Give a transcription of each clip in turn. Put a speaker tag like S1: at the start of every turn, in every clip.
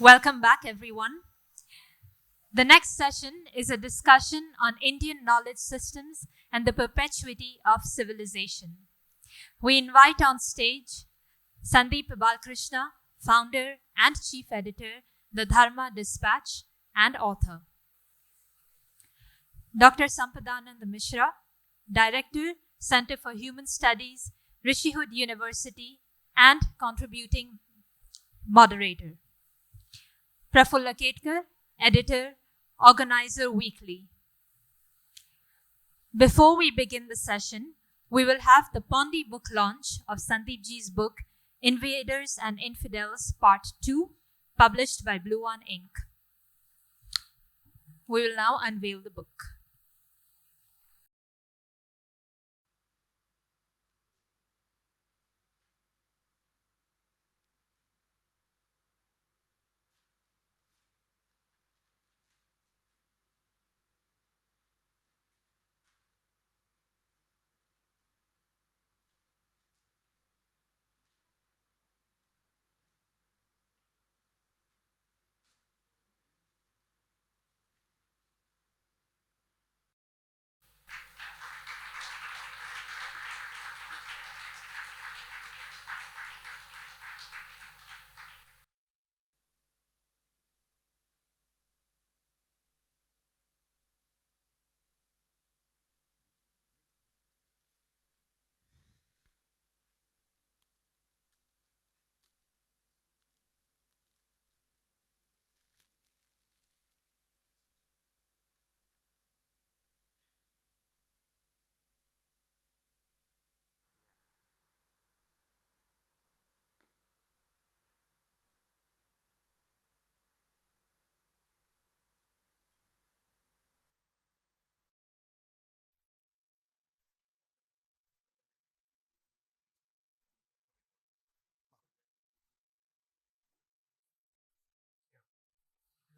S1: Welcome back, everyone. The next session is a discussion on Indian knowledge systems and the perpetuity of civilization. We invite on stage Sandeep Balakrishna, founder and chief editor, The Dharma Dispatch, and author. Dr. Sampadananda Mishra, director, Center for Human Studies, Rishihood University, and contributing moderator. Prafulla Ketkar, editor, Organizer Weekly. Before we begin the session, we will have the Pondy book launch of Sandeep Ji's book, Invaders and Infidels, Part 2, published by Blue One Inc. We will now unveil the book.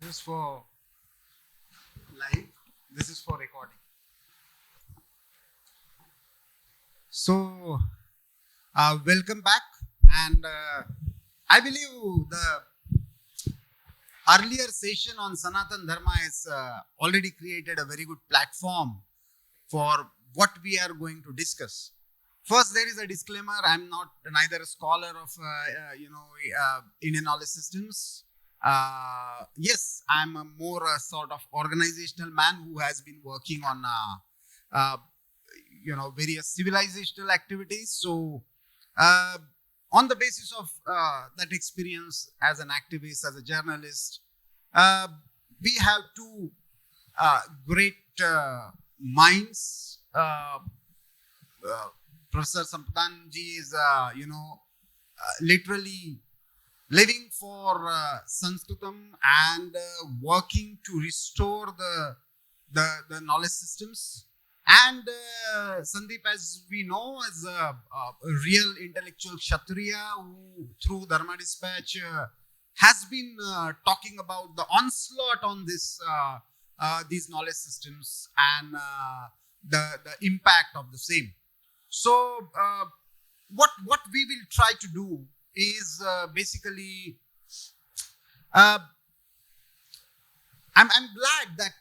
S2: This is for live, this is for recording. So, welcome back. And I believe the earlier session on Sanatan Dharma has already created a very good platform for what we are going to discuss. First, there is a disclaimer. I'm not neither a scholar of Indian knowledge systems. Yes, I'm a more sort of organizational man who has been working on various civilizational activities. So on the basis of that experience as an activist, as a journalist, we have two great minds. Professor Sampadananda is literally living for Sanskritam and working to restore the knowledge systems. And Sandeep, as we know, is a real intellectual Kshatriya who, through Dharma Dispatch, has been talking about the onslaught on these knowledge systems and the impact of the same. So, what we will try to do is basically, I'm glad that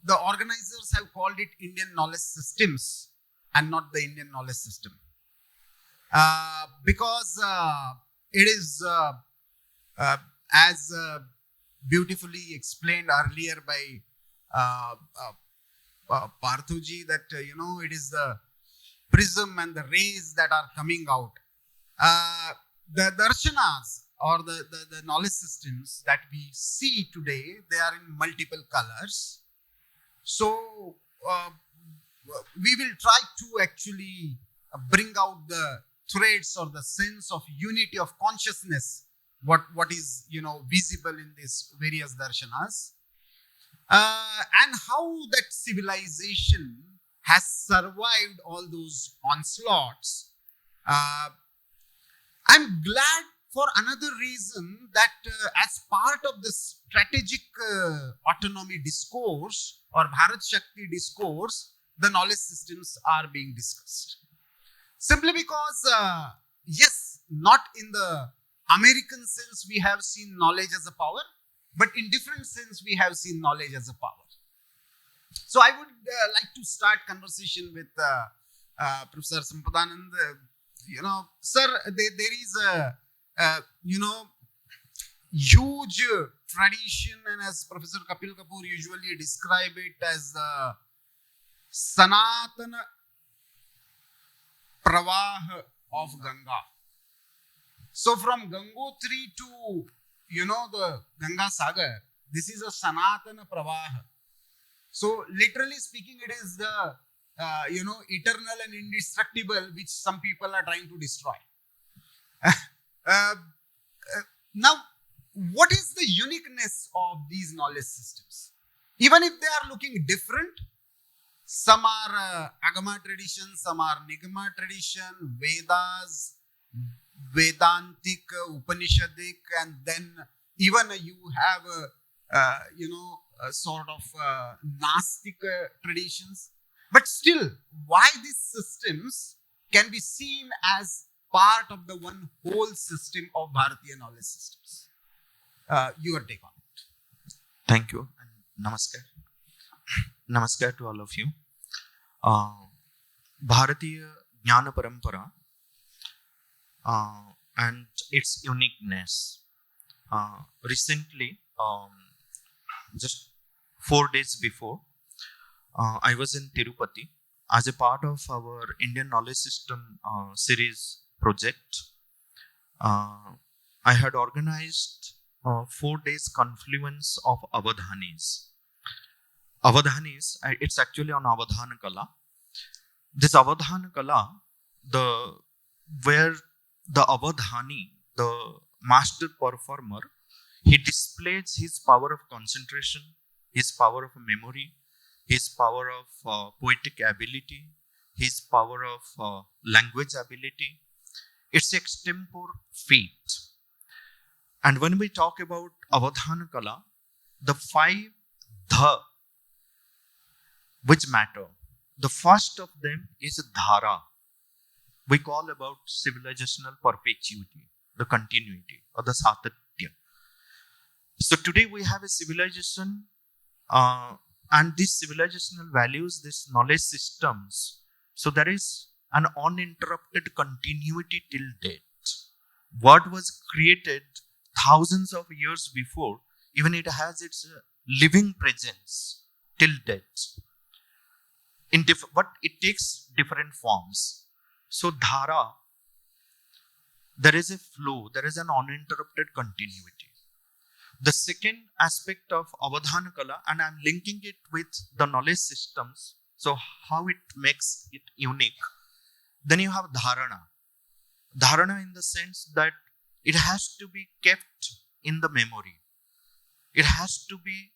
S2: the organizers have called it Indian knowledge systems and not the Indian knowledge system, because it is as beautifully explained earlier by Parthuji, that it is the prism and the rays that are coming out. The darshanas or the knowledge systems that we see today, they are in multiple colors. So we will try to actually bring out the threads or the sense of unity of consciousness, what is visible in these various darshanas, and how that civilization has survived all those onslaughts. I'm glad for another reason that as part of the strategic autonomy discourse or Bharat Shakti discourse, the knowledge systems are being discussed. Simply because, yes, not in the American sense, we have seen knowledge as a power, but in different sense, we have seen knowledge as a power. So I would like to start conversation with Professor Sampadananda. Sir, there is a huge tradition, and as Professor Kapil Kapoor usually describe it as Sanatana Pravah of Ganga. So from Gangotri to the Ganga Sagar, this is a Sanatana Pravah. So literally speaking, it is the eternal and indestructible, which some people are trying to destroy. Now, what is the uniqueness of these knowledge systems? Even if they are looking different, some are Agama tradition, some are Nigama tradition, Vedas, Vedantic, Upanishadic, and then even you have a sort of Gnostic traditions. But still, why these systems can be seen as part of the one whole system of Bharatiya knowledge systems? Your take on it.
S3: Thank you and namaskar. Namaskar to all of you. Bharatiya Jnana Parampara and its uniqueness. Recently, just 4 days before, I was in Tirupati as a part of our Indian Knowledge System series project. I had organized 4 days confluence of Avadhanis. Avadhanis, it's actually on Avadhana Kala. This Avadhana Kala, where the Avadhani, the master performer, he displays his power of concentration, his power of memory, his power of poetic ability, his power of language ability. It's extempore feat. And when we talk about Avadhana Kala, the 5 dha which matter. The first of them is dhara. We call about civilizational perpetuity, the continuity or the satatya. So today we have a civilization and these civilizational values, these knowledge systems. So there is an uninterrupted continuity till date. What was created thousands of years before, even it has its living presence till date. But it takes different forms. So dhara, there is a flow, there is an uninterrupted continuity. The second aspect of Avadhana Kala, and I'm linking it with the knowledge systems, so how it makes it unique. Then you have dharana. Dharana in the sense that it has to be kept in the memory. It has to be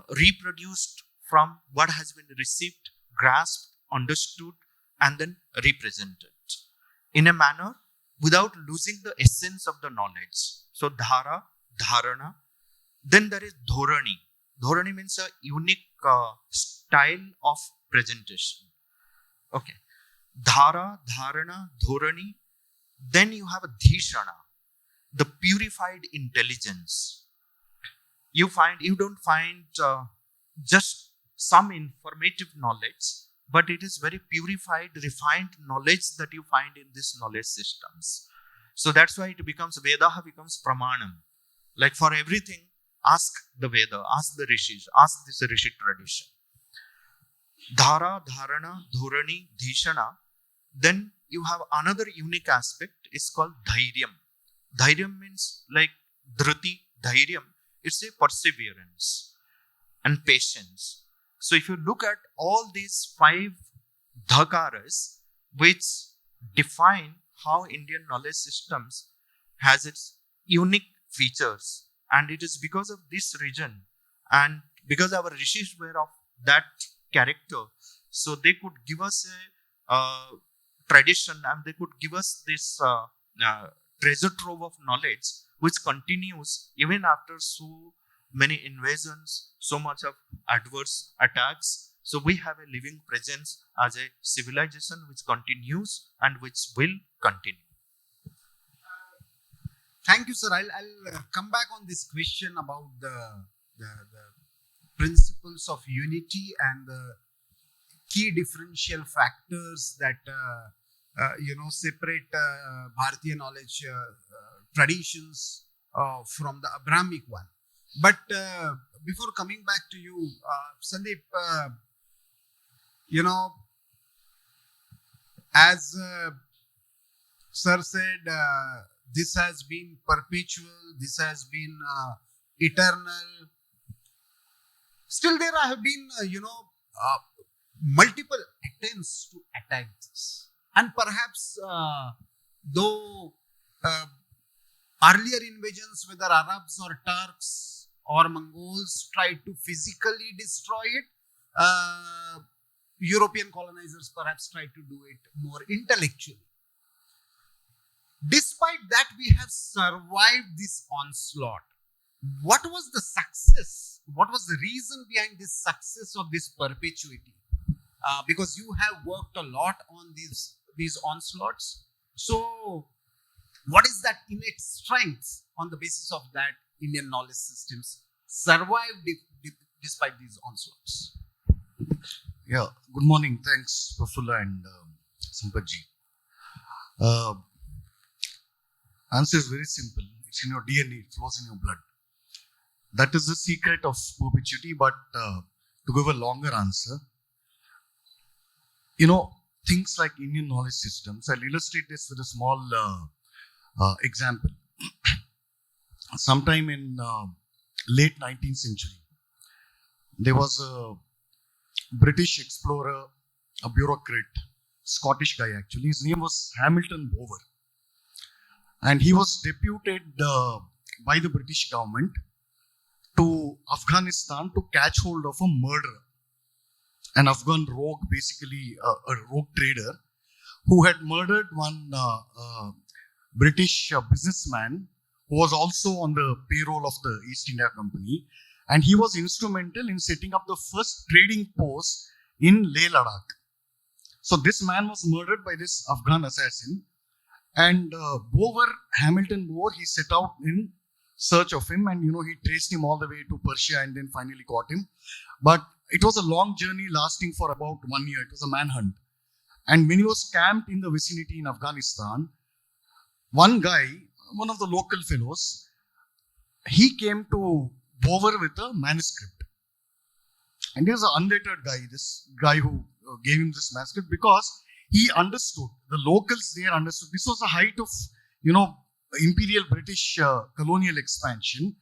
S3: reproduced from what has been received, grasped, understood, and then represented in a manner without losing the essence of the knowledge. So dhara, dharana. Then there is dhorani. Dhorani means a unique style of presentation. Okay. Dhara, dharana, dhorani. Then you have dhishana, the purified intelligence. You don't find just some informative knowledge, but it is very purified, refined knowledge that you find in these knowledge systems. So that's why it becomes, Vedaha becomes pramanam. Like for everything, ask the Veda, ask the Rishis, ask this Rishi tradition. Dhara, dharana, dhorani, dhishana. Then you have another unique aspect, it's called dhairyam. Dhairyam means like dhriti, dhairyam. It's a perseverance and patience. So if you look at all these 5 dhakaras, which define how Indian knowledge systems has its unique features, and it is because of this region and because our rishis were of that character, so they could give us a tradition and they could give us this treasure trove of knowledge which continues even after so many invasions, so much of adverse attacks. So we have a living presence as a civilization which continues and which will continue.
S2: Thank you, sir. I'll come back on this question about the principles of unity and the key differential factors that separate Bharatiya knowledge traditions from the Abrahamic one. But before coming back to you, Sandeep, as sir said, this has been perpetual, this has been eternal. Still, there have been, multiple attempts to attack this. And perhaps, though earlier invasions, whether Arabs or Turks or Mongols, tried to physically destroy it, European colonizers perhaps tried to do it more intellectually. Despite that, we have survived this onslaught. What was the success? What was the reason behind this success of this perpetuity? Because you have worked a lot on these onslaughts. So, what is that innate strength on the basis of that Indian knowledge systems survived despite these onslaughts?
S4: Yeah, good morning. Thanks, Prafulla and Sampaji. Answer is very simple. It's in your DNA, it flows in your blood. That is the secret of perpetuity. But to give a longer answer, things like Indian knowledge systems, I'll illustrate this with a small example. Sometime in late 19th century, there was a British explorer, a bureaucrat, Scottish guy actually. His name was Hamilton Bower. And he was deputed by the British government to Afghanistan to catch hold of a murderer. An Afghan rogue, basically a rogue trader, who had murdered one British businessman who was also on the payroll of the East India Company. And he was instrumental in setting up the first trading post in Leh Ladakh. So this man was murdered by this Afghan assassin. And Hamilton Bower, he set out in search of him, and he traced him all the way to Persia and then finally caught him. But it was a long journey lasting for about 1 year. It was a manhunt. And when he was camped in the vicinity in Afghanistan, one guy, one of the local fellows, he came to Bower with a manuscript. And he was an unlettered guy, this guy who gave him this manuscript, because he understood, the locals there understood, this was the height of, Imperial British colonial expansion.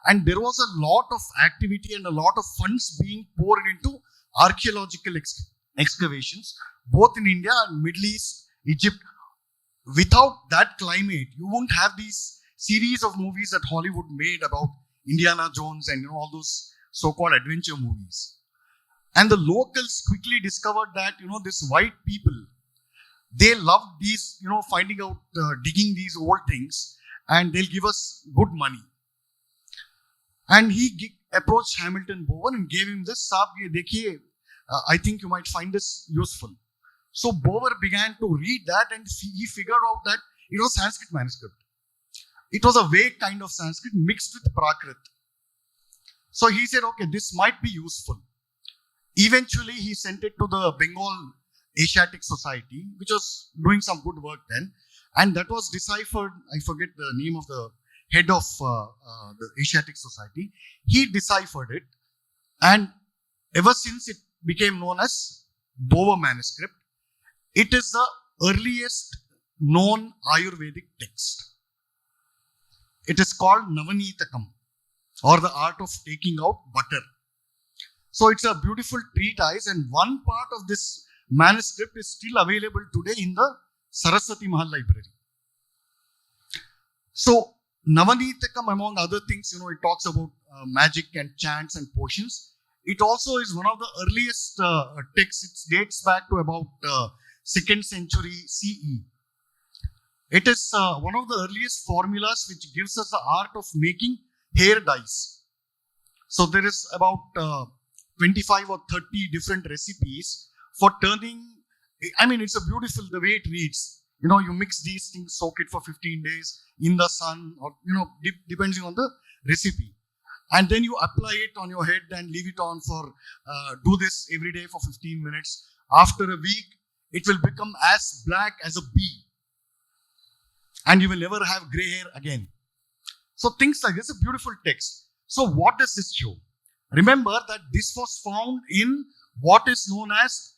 S4: And there was a lot of activity and a lot of funds being poured into archaeological excavations, both in India and Middle East, Egypt. Without that climate, you won't have these series of movies that Hollywood made about Indiana Jones and all those so-called adventure movies. And the locals quickly discovered that, these white people, they loved these, finding out, digging these old things, and they'll give us good money. And he approached Hamilton Bower and gave him this, Saab, ye dekhiye, I think you might find this useful. So Bower began to read that, and he figured out that it was Sanskrit manuscript. It was a vague kind of Sanskrit mixed with Prakrit. So he said, okay, this might be useful. Eventually, he sent it to the Bengal Asiatic Society, which was doing some good work then. And that was deciphered. I forget the name of the head of the Asiatic Society. He deciphered it. And ever since it became known as Bower manuscript, it is the earliest known Ayurvedic text. It is called Navanitakam, or the art of taking out butter. So it's a beautiful treatise, and one part of this manuscript is still available today in the Saraswati Mahal Library. So Navanitakam, among other things, it talks about magic and chants and potions. It also is one of the earliest texts. It dates back to about 2nd century CE. It is one of the earliest formulas which gives us the art of making hair dyes. So there is about 25 or 30 different recipes for turning. I mean, it's a beautiful, the way it reads. You mix these things, soak it for 15 days in the sun, or, depending on the recipe. And then you apply it on your head and leave it on for, do this every day for 15 minutes. After a week, it will become as black as a bee. And you will never have gray hair again. So things like this, a beautiful text. So what does this show? Remember that this was found in what is known as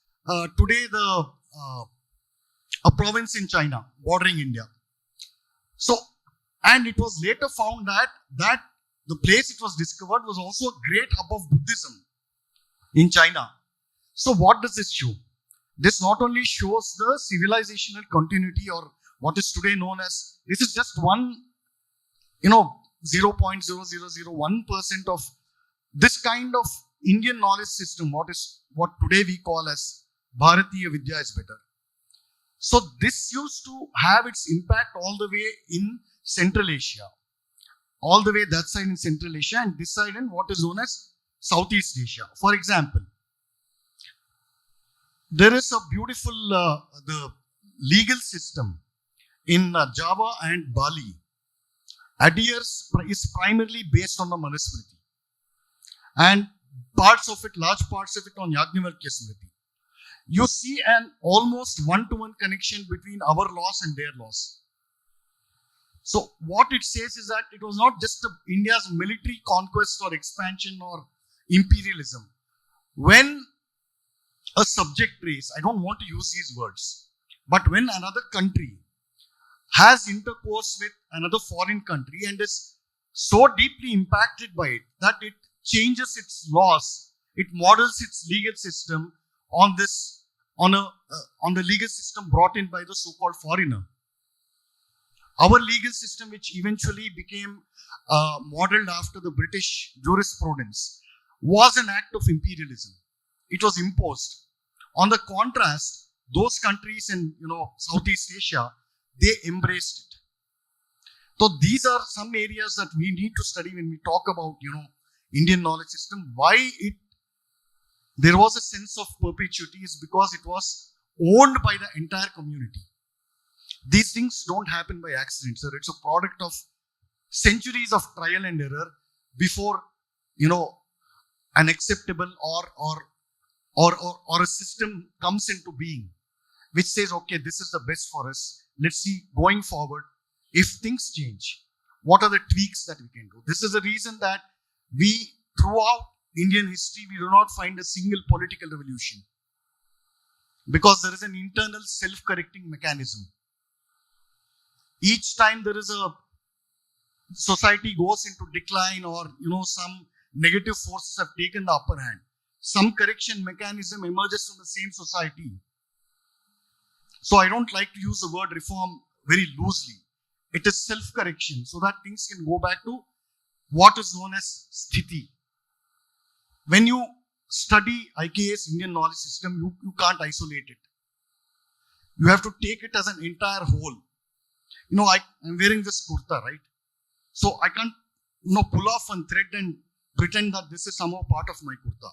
S4: today a province in China, bordering India. So, and it was later found that the place it was discovered was also a great hub of Buddhism in China. So what does this show? This not only shows the civilizational continuity, or what is today known as, this is just one, 0.0001% of this kind of Indian knowledge system, what today we call as Bharatiya Vidya is better. So this used to have its impact all the way in Central Asia, all the way that side in Central Asia, and this side in what is known as Southeast Asia. For example, there is a beautiful the legal system in Java and Bali is primarily based on the Manusmriti, and large parts of it on Yajnavalkya Smriti. You see an almost one-to-one connection between our laws and their laws. So what it says is that it was not just India's military conquest or expansion or imperialism. When a subject race, I don't want to use these words, but when another country has intercourse with another foreign country and is so deeply impacted by it that it changes its laws, it models its legal system on the legal system brought in by the so-called foreigner. Our legal system, which eventually became modeled after the British jurisprudence, was an act of imperialism. It was imposed. On the contrast, those countries in Southeast Asia, they embraced it. So these are some areas that we need to study when we talk about Indian knowledge system. Why there was a sense of perpetuity is because it was owned by the entire community. These things don't happen by accident, sir. It's a product of centuries of trial and error before an acceptable or a system comes into being, which says, okay, this is the best for us. Let's see going forward, if things change, what are the tweaks that we can do? This is the reason that throughout Indian history, we do not find a single political revolution, because there is an internal self-correcting mechanism. Each time there is a society goes into decline, or some negative forces have taken the upper hand, some correction mechanism emerges from the same society. So I don't like to use the word reform very loosely. It is self-correction, so that things can go back to what is known as sthiti. When you study IKS, Indian knowledge system, you can't isolate it. You have to take it as an entire whole. I'm wearing this kurta, right? So I can't pull off one thread and pretend that this is somehow part of my kurta.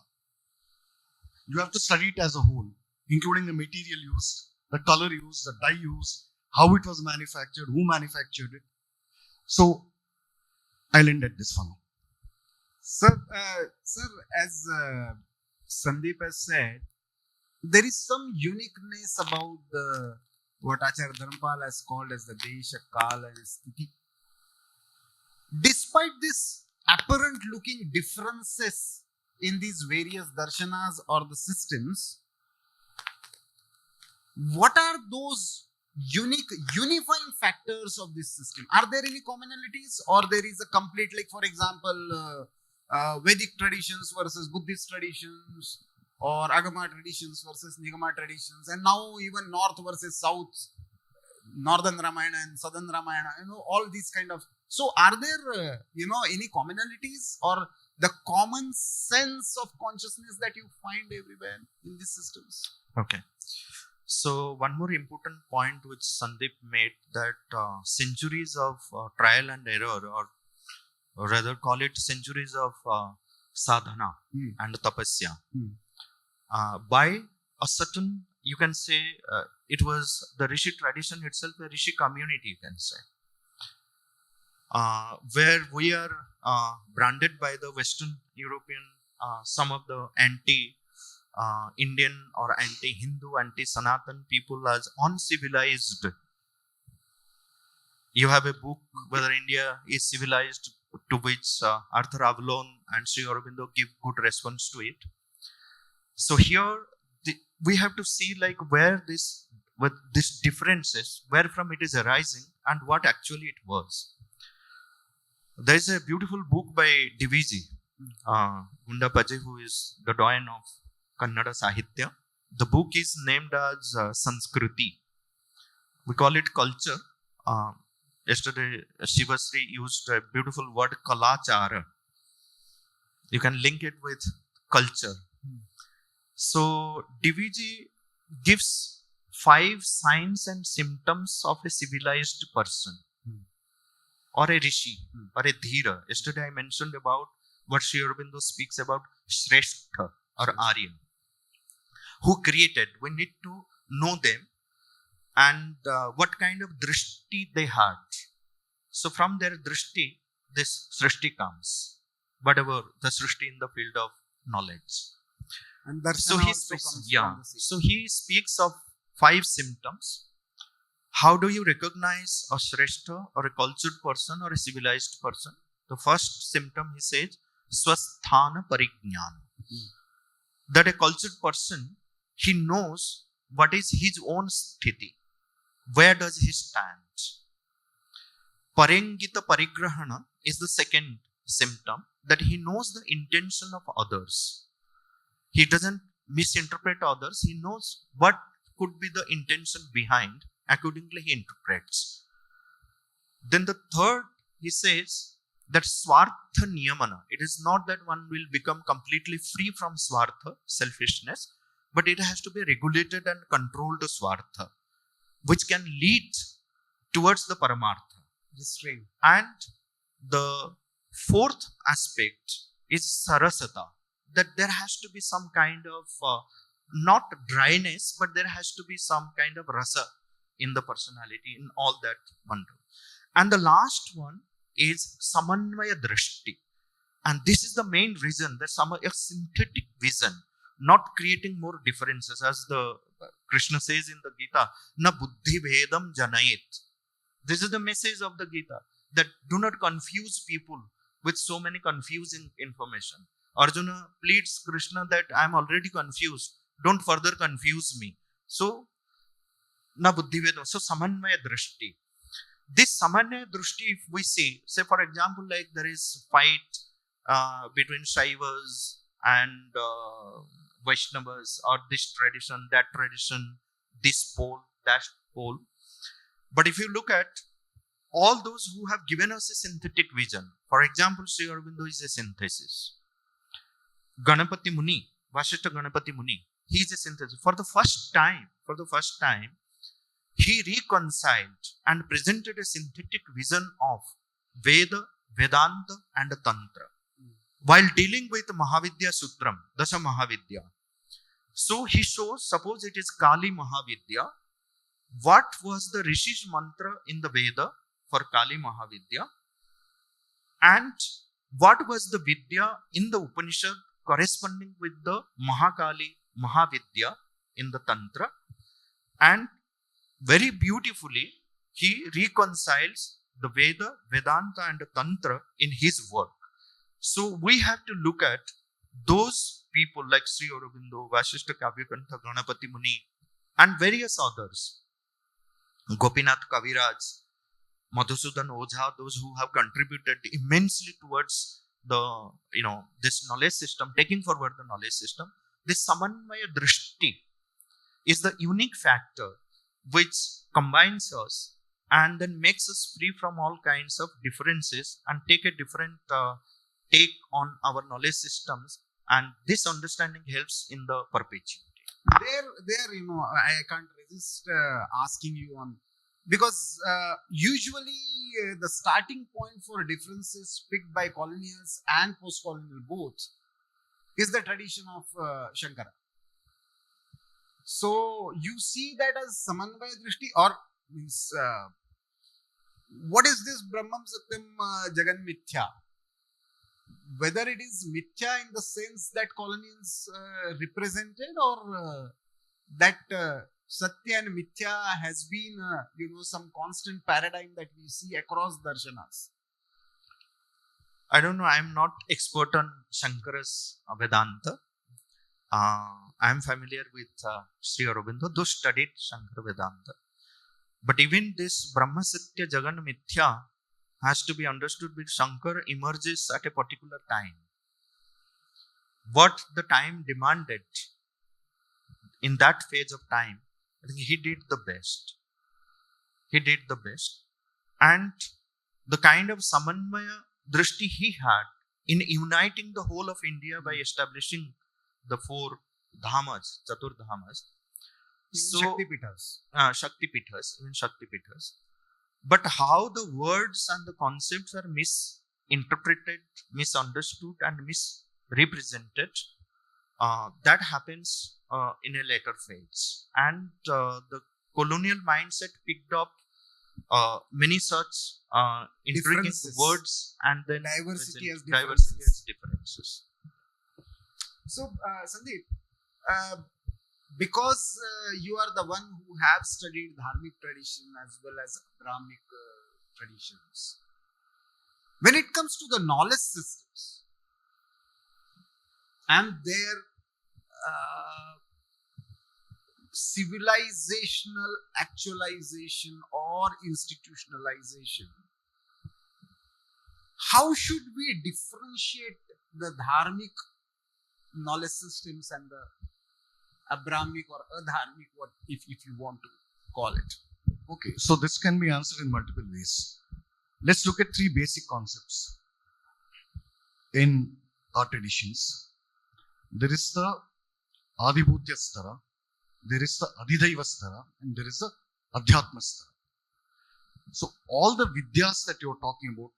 S4: You have to study it as a whole, including the material used, the color used, the dye used, how it was manufactured, who manufactured it. So I'll end at this for now.
S2: Sir, as Sandeep has said, there is some uniqueness about what Acharya Dharmapal has called as the Desha, Kala and Sthiti. Despite this apparent looking differences in these various darshanas or the systems, what are those unique unifying factors of this system? Are there any commonalities, or there is a complete, like for example, Vedic traditions versus Buddhist traditions, or Agama traditions versus Nigama traditions, and now even North versus South, Northern Ramayana and Southern Ramayana, all these kind of. So are there, any commonalities or the common sense of consciousness that you find everywhere in these systems?
S3: Okay. So one more important point which Sandeep made, that centuries of trial and error, or rather call it centuries of sadhana and tapasya, by a certain, you can say, it was the Rishi tradition itself, a Rishi community, you can say, where we are branded by the Western European, some of the anti-Indian or anti-Hindu, anti-Sanatan people as uncivilized. You have a book, Whether India is Civilized, to which Arthur Avalon and Sri Aurobindo give good response to it. So here we have to see like where this differences, where from it is arising and what actually it was. There is a beautiful book by Diviji, Gunda Paje, who is the doyen of Kannada Sahitya. The book is named as Sanskriti. We call it culture. Yesterday, Shivasri used a beautiful word, Kalachara. You can link it with culture. So, Diviji gives 5 signs and symptoms of a civilized person, or a rishi, or a dhira. Yesterday, I mentioned about what Sri Aurobindo speaks about Shrestha or Arya, who created. We need to know them and what kind of drishti they had. So, from their drishti, this srishti comes, whatever the srishti in the field of knowledge.
S2: And
S3: so he speaks of 5 symptoms. How do you recognize a Shrestha or a cultured person or a civilized person? The first symptom, he says, Swasthana Parignyana. That a cultured person, he knows what is his own sthiti. Where does he stand? Parengita Parigrahana is the second symptom, that he knows the intention of others. He doesn't misinterpret others. He knows what could be the intention behind. Accordingly, he interprets. Then the third, he says that Swartha Niyamana. It is not that one will become completely free from Swartha, selfishness, but it has to be regulated and controlled Swartha, which can lead towards the Paramartha.
S2: Restraint.
S3: And the fourth aspect is Sarasata, that there has to be some kind of, not dryness, but there has to be some kind of rasa in the personality, in all that wonder. And the last one is Samanvaya Drishti. And this is the main reason, that a synthetic vision, not creating more differences, as the Krishna says in the Gita, Na buddhi vedam janayet. This is the message of the Gita, that do not confuse people with so many confusing information. Arjuna pleads Krishna that I am already confused, don't further confuse me. So, na buddhi vedam. So, samanvaya drishti. This samanvaya drishti, if we see, say for example, like there is fight between Shaivas and Vaishnavas, or this tradition, that tradition, this pole, that pole. But if you look at all those who have given us a synthetic vision, for example, Sri Aurobindo is a synthesis. Ganapati Muni, Vasishtha Ganapati Muni, he is a synthesis. For the first time, he reconciled and presented a synthetic vision of Veda, Vedanta and Tantra while dealing with Mahavidya Sutram, Dasha Mahavidya. So he shows, suppose it is Kali Mahavidya, what was the Rishi's mantra in the Veda for Kali Mahavidya, and what was the Vidya in the Upanishad corresponding with the Mahakali Mahavidya in the Tantra. And very beautifully, he reconciles the Veda, Vedanta and the Tantra in his work. So we have to look at those people like Sri Aurobindo, Vasishtha Kavyakantha, Ganapati Muni and various others, Gopinath Kaviraj, Madhusudan Ojha, those who have contributed immensely towards the, this knowledge system, taking forward the knowledge system. This Samanvaya Drishti is the unique factor which combines us and then makes us free from all kinds of differences and take a different take on our knowledge systems, and this understanding helps in the perpetuity.
S2: There, I can't resist asking you on, because usually the starting point for differences picked by colonials and post-colonial both is the tradition of Shankara. So you see that as Samanvaya Drishti, or means what is this Brahmam Satyam Jagan Mithya? Whether it is Mithya in the sense that colonials represented, or that Satya and Mithya has been some constant paradigm that we see across darshanas.
S3: I don't know. I'm not expert on Shankara's Vedanta. I'm familiar with Sri Aurobindo, those studied Shankara Vedanta. But even this Brahma Satya Jagan Mithya has to be understood with Shankara emerges at a particular time. What the time demanded in that phase of time, I think he did the best. He did the best. And the kind of Samanvaya Drishti he had in uniting the whole of India by establishing the 4 Dhamas, Chatur Dhamas.
S2: Even
S3: Shakti Pithas. But how the words and the concepts are misinterpreted, misunderstood, and misrepresented, that happens in a later phase. And the colonial mindset picked up many such intriguing words, and then
S2: diversity as
S3: differences.
S2: So, Sandeep, because you are the one who have studied Dharmic tradition as well as Brahmic traditions, when it comes to the knowledge systems and their civilizational actualization or institutionalization, how should we differentiate the Dharmic knowledge systems and the Abrahamic or Adharmic, what if you want to call it?
S4: Okay, so this can be answered in multiple ways. Let's look at 3 basic concepts in our traditions. There is the Adibhutya Stara, there is the Adhidaiva Stara, and there is the Adhyatma Stara. So all the Vidyas that you're talking about,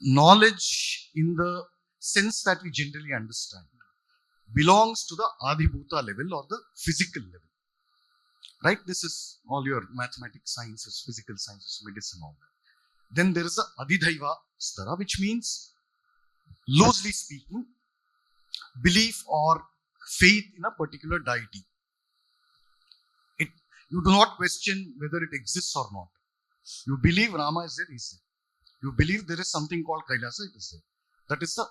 S4: knowledge in the sense that we generally understand, belongs to the Adhibhuta level or the physical level. Right? This is all your mathematics, sciences, physical sciences, medicine, all that. Then there is a Adhidaiva Stara, which means, loosely speaking, belief or faith in a particular deity. You do not question whether it exists or not. You believe Rama is there, he is there. You believe there is something called Kailasa, it is there. That is the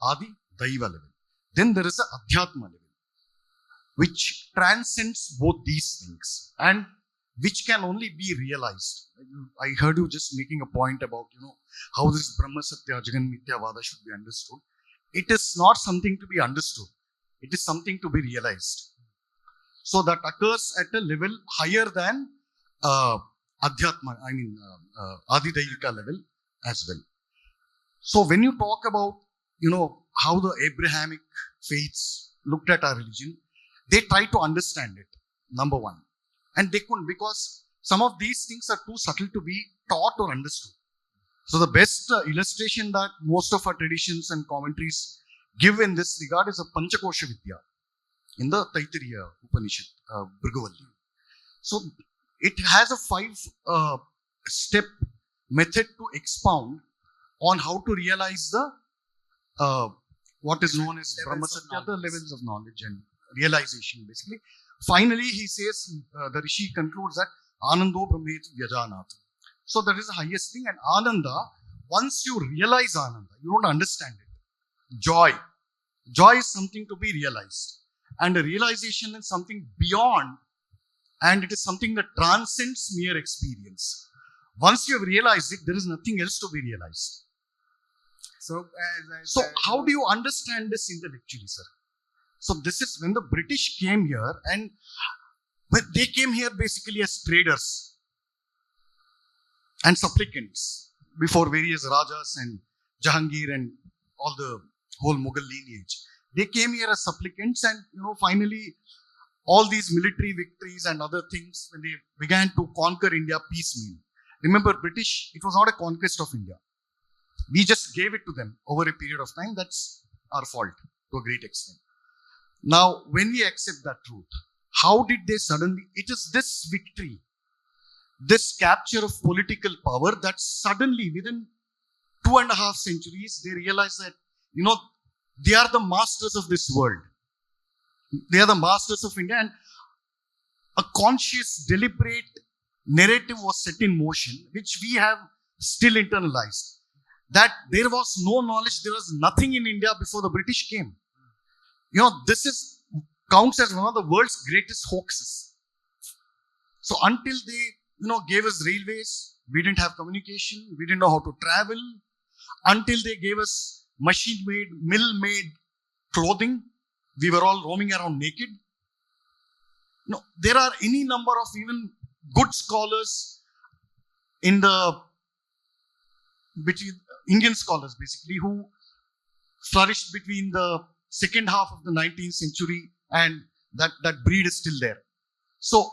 S4: Adhidaiva level. Then there is a Adhyatma level, which transcends both these things and which can only be realized. I heard you just making a point about, how this Brahma Satya Jagan Mithya Vada should be understood. It is not something to be understood. It is something to be realized. So that occurs at a level higher than Adhyatma, Adhidaivika level as well. So when you talk about, how the Abrahamic faiths looked at our religion, they try to understand it, number one. And they couldn't, because some of these things are too subtle to be taught or understood. So the best illustration that most of our traditions and commentaries give in this regard is a Panchakosha Vidya in the Taittiriya Upanishad, Bhrigavalli. So it has a 5-step method to expound on how to realize the what is known as Brahma Satya, the levels of knowledge and realization, basically. Finally, he says, the Rishi concludes that Anando Brahmet Vyajanat. So that is the highest thing. And Ananda, once you realize Ananda, you don't understand it. Joy. Joy is something to be realized. And a realization is something beyond, and it is something that transcends mere experience. Once you have realized it, there is nothing else to be realized. So how do you understand this intellectually, sir? So this is when the British came here, and when they came here basically as traders and supplicants before various Rajas and Jahangir and all the whole Mughal lineage. They came here as supplicants, and finally all these military victories and other things, when they began to conquer India piecemeal. Remember, British, it was not a conquest of India. We just gave it to them over a period of time. That's our fault to a great extent. Now, when we accept that truth, how did they suddenly, it is this victory, this capture of political power that suddenly within 2.5 centuries, they realize that, they are the masters of this world. They are the masters of India, and a conscious, deliberate narrative was set in motion, which we have still internalized. That there was no knowledge, there was nothing in India before the British came. This counts as one of the world's greatest hoaxes. So until they, gave us railways, we didn't have communication, we didn't know how to travel. Until they gave us machine-made, mill-made clothing, we were all roaming around naked. No, there are any number of even good scholars in between Indian scholars basically who flourished between the second half of the 19th century, and that breed is still there. So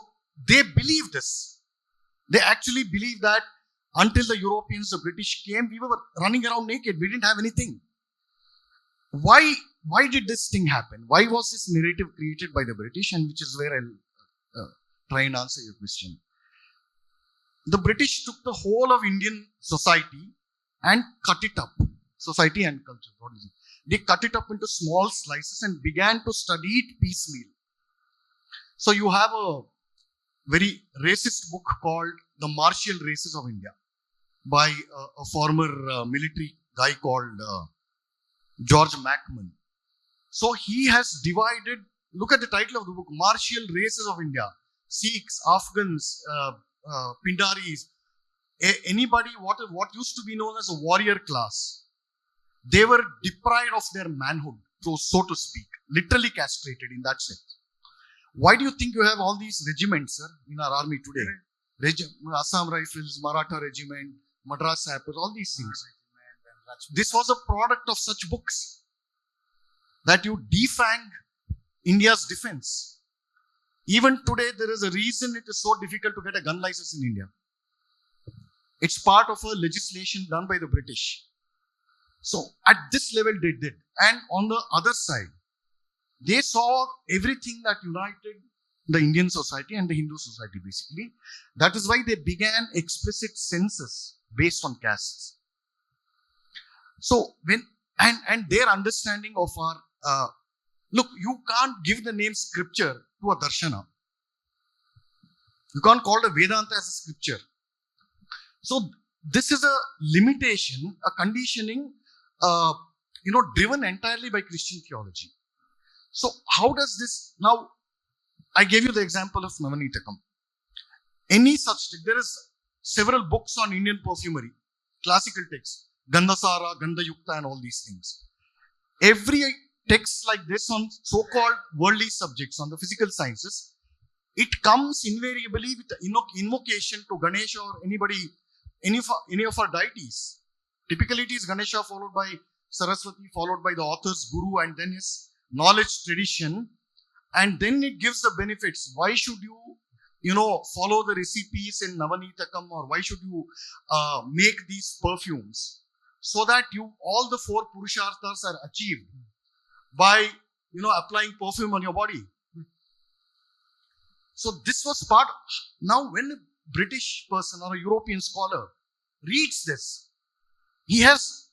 S4: they believe this. They actually believe that until the Europeans, the British came, we were running around naked. We didn't have anything. Why did this thing happen? Why was this narrative created by the British? And which is where I'll try and answer your question. The British took the whole of Indian society and cut it up. Society and culture. They cut it up into small slices and began to study it piecemeal. So you have a very racist book called The Martial Races of India by a former military guy called George Mackman. So he has divided, look at the title of the book, Martial Races of India. Sikhs, Afghans, Pindaris, anybody, what used to be known as a warrior class. They were deprived of their manhood, so to speak, literally castrated in that sense. Why do you think you have all these regiments, sir, in our army today? Assam Rifles, Maratha Regiment, Madras Sappers, all these things. This was a product of such books that you defang India's defense. Even today, there is a reason it is so difficult to get a gun license in India. It's part of a legislation done by the British. So at this level they did. And on the other side, they saw everything that united the Indian society and the Hindu society basically. That is why they began explicit census based on castes. So and their understanding of our, look, you can't give the name scripture to a darshana. You can't call the Vedanta as a scripture. So this is a limitation, a conditioning, driven entirely by Christian theology. So how does this, now I gave you the example of Navanitakam. Any such thing, there is several books on Indian perfumery, classical texts, Gandhasara, Gandhayukta and all these things. Every text like this on so-called worldly subjects, on the physical sciences, it comes invariably with the invocation to Ganesha or any of our deities. Typically it is Ganesha followed by Saraswati, followed by the author's guru, and then his knowledge tradition, and then it gives the benefits. Why should you, follow the recipes in Navanitakam, or why should you make these perfumes? So that all the 4 Purusharthas are achieved by, applying perfume on your body. So this was part. Now when a British person or a European scholar reads this, he has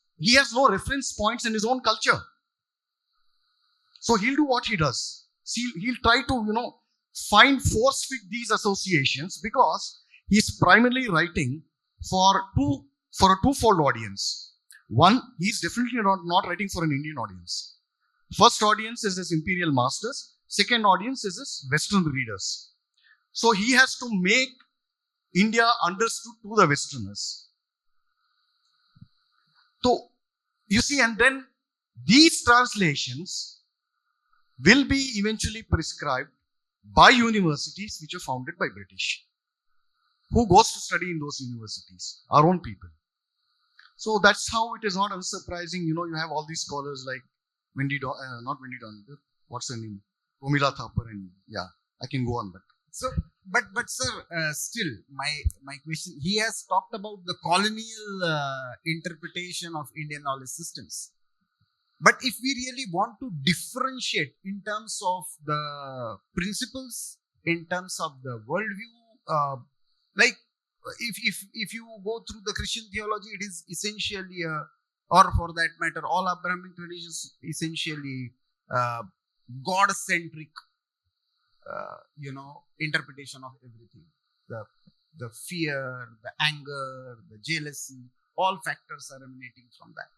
S4: no reference points in his own culture. So he'll do what he does. See, he'll try to, force fit these associations, because he's primarily writing for a twofold audience. One, he's definitely not writing for an Indian audience. First audience is his imperial masters. Second audience is his Western readers. So he has to make India understood to the Westerners. So, you see, and then these translations will be eventually prescribed by universities which are founded by British. Who goes to study in those universities? Our own people. So that's how it is not unsurprising. You have all these scholars like not Wendy Don, what's her name? Romila Thapar, and yeah, I can go on.
S2: So, but sir, still, my question, he has talked about the colonial interpretation of Indian knowledge systems. But if we really want to differentiate in terms of the principles in terms of the worldview. Like if you go through the Christian theology, it is essentially or for that matter, all Abrahamic traditions essentially God-centric, interpretation of everything. The fear, the anger, the jealousy, all factors are emanating from that.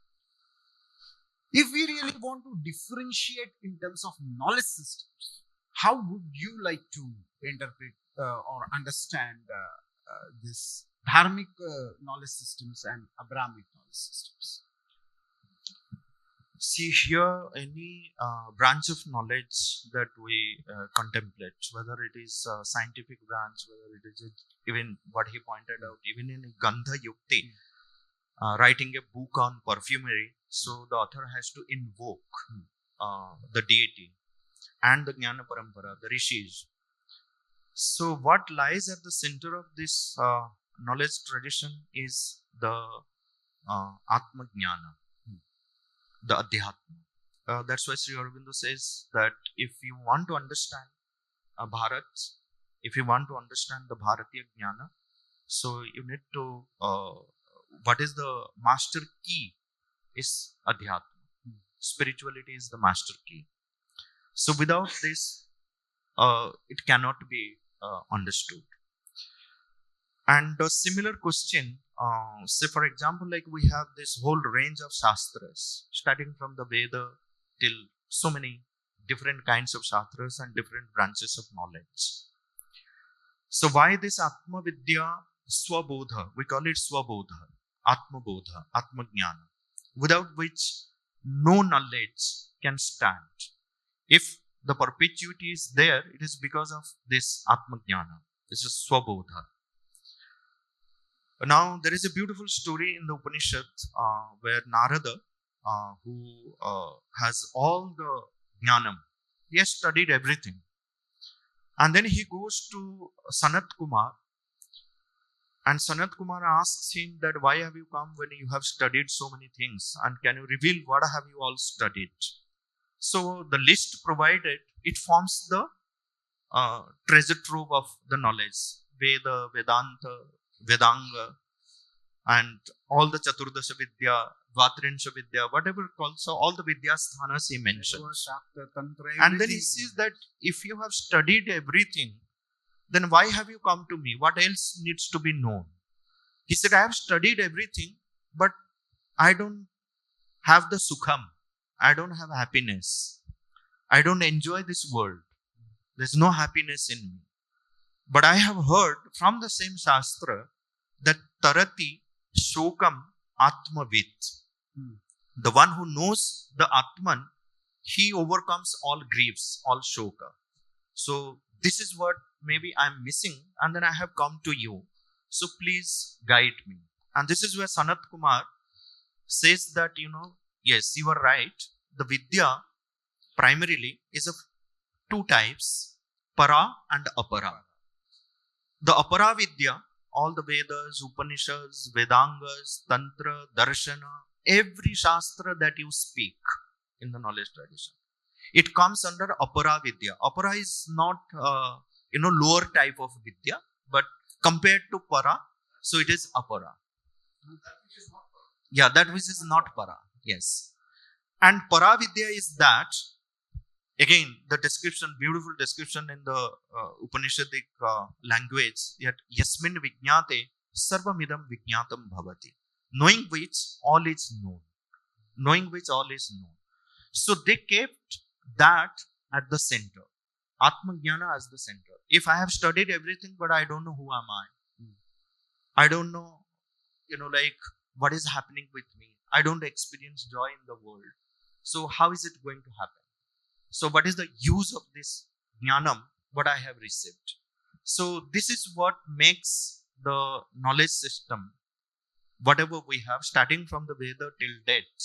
S2: If we really want to differentiate in terms of knowledge systems, how would you like to interpret or understand this dharmic knowledge systems and Abrahamic knowledge systems?
S3: See here, any branch of knowledge that we contemplate, whether it is a scientific branch, whether it is even what he pointed out, even in Gandha Yukti, writing a book on perfumery, so the author has to invoke the deity and the Jnana Parampara, the rishis. So what lies at the center of this knowledge tradition is the Atma Jnana, the Adhyatma. That's why Sri Aurobindo says that if you want to understand Bharat, if you want to understand the Bharatiya Jnana, so you need to, what is the master key is Adhyatma. Spirituality is the master key. So without this, it cannot be understood. And a similar question, say for example, like we have this whole range of shastras, starting from the Veda till so many different kinds of shastras and different branches of knowledge. So why this Atma Vidya Swabodha? We call it Swabodha, Atma Bodha, Atma Jnana, without which no knowledge can stand. If the perpetuity is there, it is because of this Atma Jnana. This is Swabodha. Now, there is a beautiful story in the Upanishad where Narada, who has all the Jnanam, he has studied everything. And then he goes to Sanat Kumar, and Sanat Kumar asks him that why have you come when you have studied so many things, and can you reveal what have you all studied? So the list provided, it forms the treasure trove of the knowledge, Veda, Vedanta, Vedanga, and all the Chaturdasha Vidya, Dvatrinsha Vidya, whatever called, so all the Vidyasthanas he mentions. And then he says that if you have studied everything, then why have you come to me? What else needs to be known? He said, I have studied everything, but I don't have the sukham. I don't have happiness. I don't enjoy this world. There's no happiness in me. But I have heard from the same Shastra that Tarati Shokam Atmavit. The one who knows the Atman, he overcomes all griefs, all shoka. So this is what maybe I'm missing, and then I have come to you. So please guide me. And this is where Sanat Kumar says that, yes, you are right. The Vidya primarily is of two types, Para and Apara. The Apara Vidya, all the Vedas, Upanishads, Vedangas, Tantra, Darshana, every Shastra that you speak in the knowledge tradition, it comes under Apara Vidya. Apara is not, lower type of Vidya, but compared to Para, so it is Apara. Yeah, that which is not Para. Yes. And Para Vidya is that, again, the description, beautiful description in the Upanishadic language, yet Yasmin Vijnate Sarvamidam Vijnatam Bhavati. Knowing which all is known. Knowing which all is known. So they kept that at the center. Atma Jnana as the center. If I have studied everything, but I don't know who am I. I don't know, what is happening with me. I don't experience joy in the world. So how is it going to happen? So what is the use of this jnanam, what I have received? So this is what makes the knowledge system, whatever we have, starting from the Veda till date,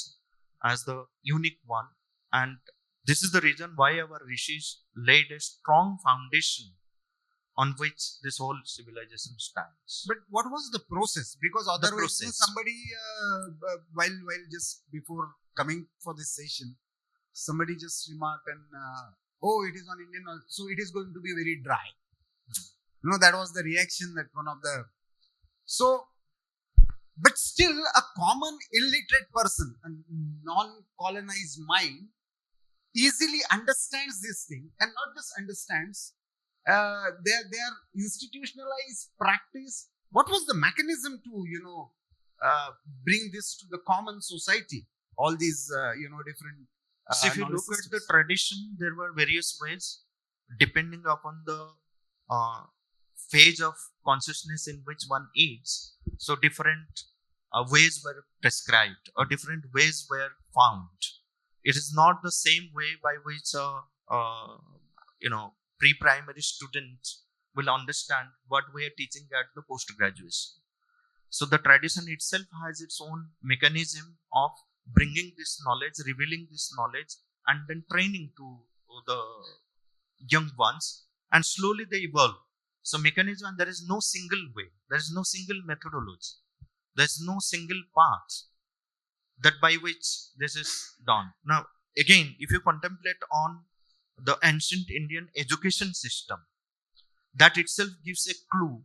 S3: as the unique one. And this is the reason why our rishis laid a strong foundation on which this whole civilization stands.
S2: But what was the process? Because otherwise, somebody, while just before coming for this session, somebody just remarked and, it is on Indian, so it is going to be very dry. That was the reaction that one of the... So, but still a common illiterate person, a non-colonized mind, easily understands this thing, and not just understands, their institutionalized practice. What was the mechanism to, bring this to the common society? All these, different...
S3: So if you
S2: knowledge
S3: look at the
S2: systems.
S3: tradition, there were various ways depending upon the phase of consciousness in which one is. So different ways were prescribed or different ways were found. It is not the same way by which pre-primary student will understand what we are teaching at the post-graduation. So the tradition itself has its own mechanism of bringing this knowledge, revealing this knowledge, and then training to the young ones, and slowly they evolve. So mechanism, and there is no single way, there is no single methodology, there is no single path that by which this is done. Now, again, if you contemplate on the ancient Indian education system, that itself gives a clue,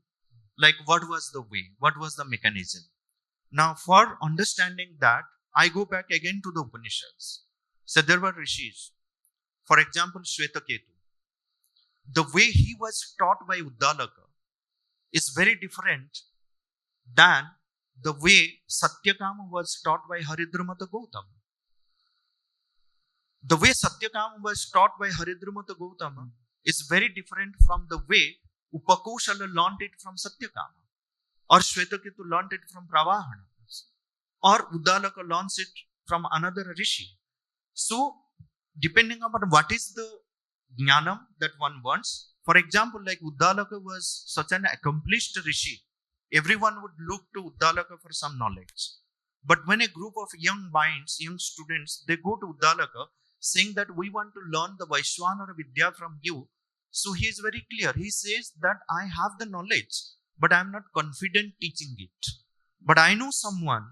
S3: like what was the way, what was the mechanism. Now, for understanding that, I go back again to the Upanishads. So there were rishis. For example, Shvetaketu. The way he was taught by Uddalaka is very different than the way Satyakama was taught by Haridramata Gautama. The way Satyakama was taught by Haridramata Gautama is very different from the way Upakoshala learned it from Satyakama, or Shvetaketu learned it from Pravahana, or Uddalaka learns it from another rishi. So, depending upon what is the jnanam that one wants, for example, like Uddalaka was such an accomplished rishi, everyone would look to Uddalaka for some knowledge. But when a group of young minds, young students, they go to Uddalaka saying that we want to learn the Vaishwanara Vidya from you, so he is very clear. He says that I have the knowledge, but I am not confident teaching it. But I know someone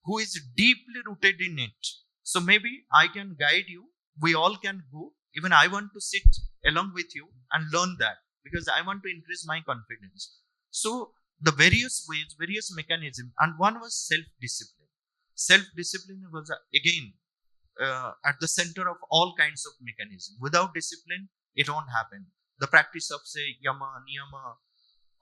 S3: who is deeply rooted in it. So maybe I can guide you. We all can go. Even I want to sit along with you and learn that, because I want to increase my confidence. So the various ways, various mechanisms, and one was self-discipline. Self-discipline was again at the center of all kinds of mechanisms. Without discipline, it won't happen. The practice of, say, yama, niyama,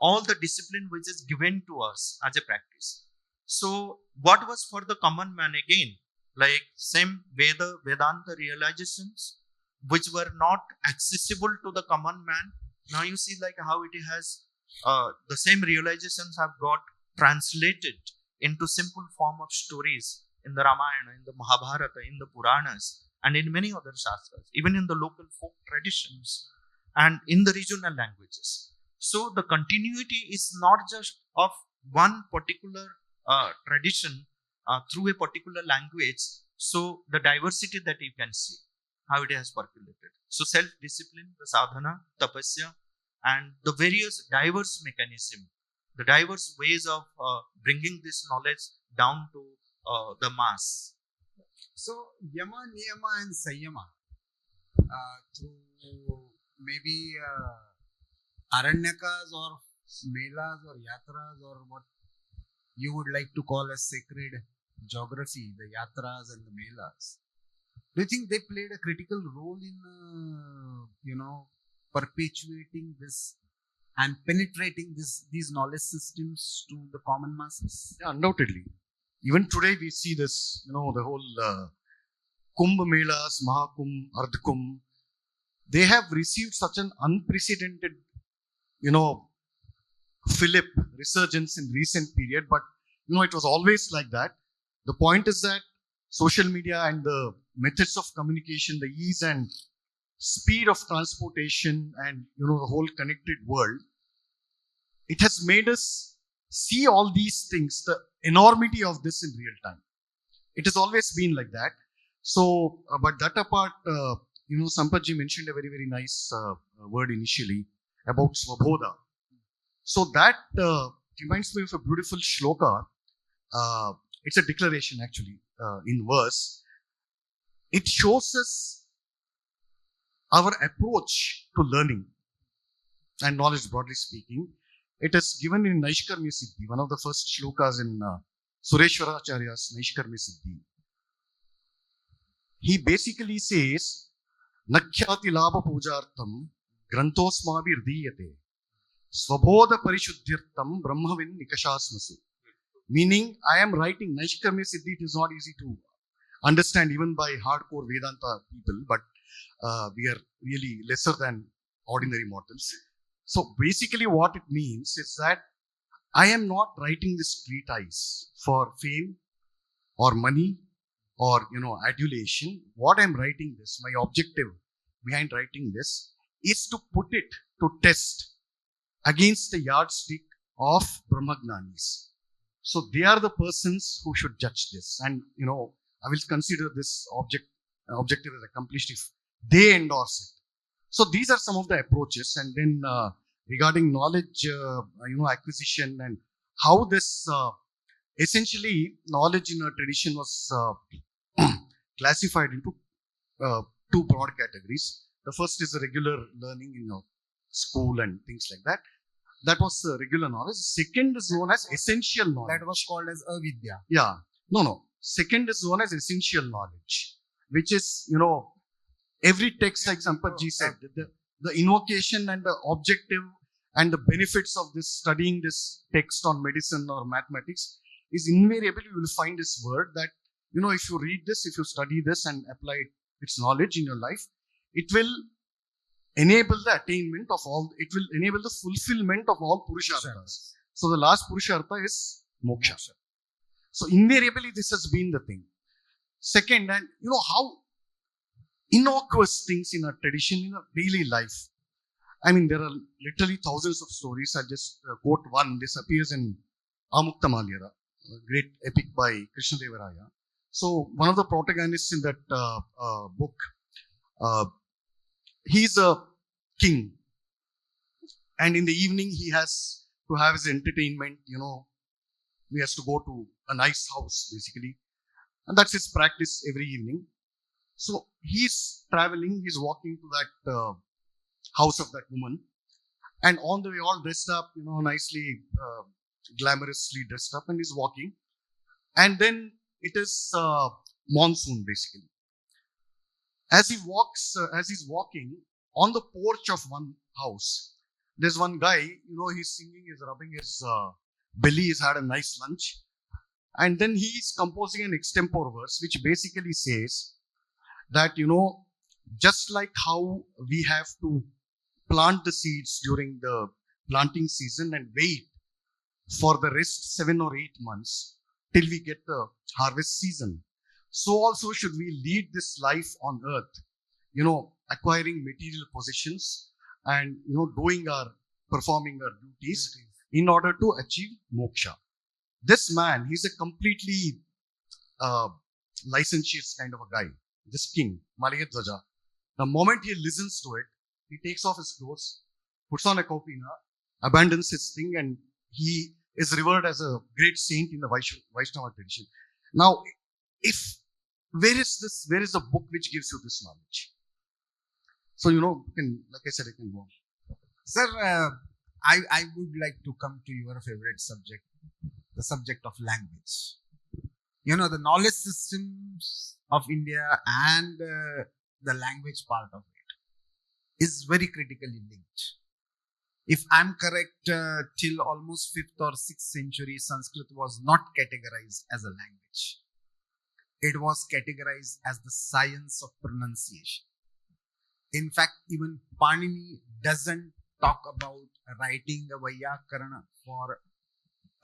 S3: all the discipline which is given to us as a practice. So what was for the common man again? Like same Vedanta realizations, which were not accessible to the common man. Now you see like how it has, the same realizations have got translated into simple form of stories in the Ramayana, in the Mahabharata, in the Puranas, and in many other Shastras, even in the local folk traditions and in the regional languages. So the continuity is not just of one particular tradition through a particular language. So the diversity that you can see, how it has percolated. So self-discipline, the sadhana, tapasya, and the various diverse mechanism, the diverse ways of bringing this knowledge down to the mass.
S2: So yama, niyama, and sayama, through maybe aranyakas or melas or yatras, or what you would like to call as sacred geography, the yatras and the melas. Do you think they played a critical role in, perpetuating this and penetrating these knowledge systems to the common masses?
S4: Yeah, undoubtedly. Even today we see this, the whole Kumbh Melas, Mahakumbh, Ardhkumbh, they have received such an unprecedented, fillip, resurgence in recent period, but it was always like that. The point is that social media and the methods of communication, the ease and speed of transportation, and the whole connected world, it has made us see all these things, the enormity of this in real time. It has always been like that. So, but that apart, Sampathji mentioned a very, very nice word initially about Svabodha. So that reminds me of a beautiful shloka. It's a declaration actually in verse. It shows us our approach to learning. and knowledge broadly speaking. It is given in Naishkarmya Siddhi, one of the first shlokas in Sureshwaracharya's Naishkarmya Siddhi. He basically says, Nakhyati Labha Pujartam Grantosmabi Rdiyate Svabodha Parishuddhyartam Brahmavin Nikashasmasu. Meaning, I am writing Naishkarmya Siddhi. It is not easy to understand even by hardcore Vedanta people, but we are really lesser than ordinary mortals. So basically what it means is that I am not writing this treatise for fame or money or adulation. What I'm writing this, my objective behind writing this is to put it to test against the yardstick of Brahmagnanis. So they are the persons who should judge this. And I will consider this objective as accomplished if they endorse it. So these are some of the approaches. And then regarding knowledge, acquisition and how this essentially knowledge in a tradition was classified into two broad categories. The first is the regular learning in school and things like that. That was regular knowledge. Second is known as essential knowledge.
S2: That was called as avidya.
S4: Yeah. No. Second is known as essential knowledge, which is, every text, like Sampath-ji said, the invocation and the objective and the benefits of this studying this text on medicine or mathematics is invariably you will find this word that, if you read this, if you study this and apply its knowledge in your life, it will enable the attainment of all, it will enable the fulfillment of all Purusharthas. So the last Purushartha is moksha. So invariably this has been the thing. Second, and how innocuous things in a tradition, in a daily life. I mean, there are literally thousands of stories. I'll just quote one. This appears in Amukta Malyara, a great epic by Krishnadevaraya. So one of the protagonists in that book, he's a king. And in the evening, he has to have his entertainment, he has to go to a nice house, basically. And that's his practice every evening. So he's traveling, he's walking to that house of that woman. And on the way, all dressed up, nicely, glamorously dressed up, and he's walking. And then it is monsoon, basically. As he's walking on the porch of one house, there's one guy, he's singing, he's rubbing his belly, he's had a nice lunch. And then he's composing an extempore verse, which basically says that, just like how we have to plant the seeds during the planting season and wait for the rest 7 or 8 months till we get the harvest season, so also should we lead this life on earth, acquiring material possessions and, performing our duties in order to achieve moksha. This man, he's a completely licentious kind of a guy. This king, Malayadwaja, the moment he listens to it, he takes off his clothes, puts on a kaupina, abandons his thing, and he is revered as a great saint in the Vaishnava tradition. Now, where is the book which gives you this knowledge? So, like I said, I can go on.
S2: Sir, I would like to come to your favorite subject, the subject of language. The knowledge systems of India and the language part of it is very critically linked. If I'm correct, till almost 5th or 6th century, Sanskrit was not categorized as a language. It was categorized as the science of pronunciation. In fact, even Pondy doesn't talk about writing a Vyakarana for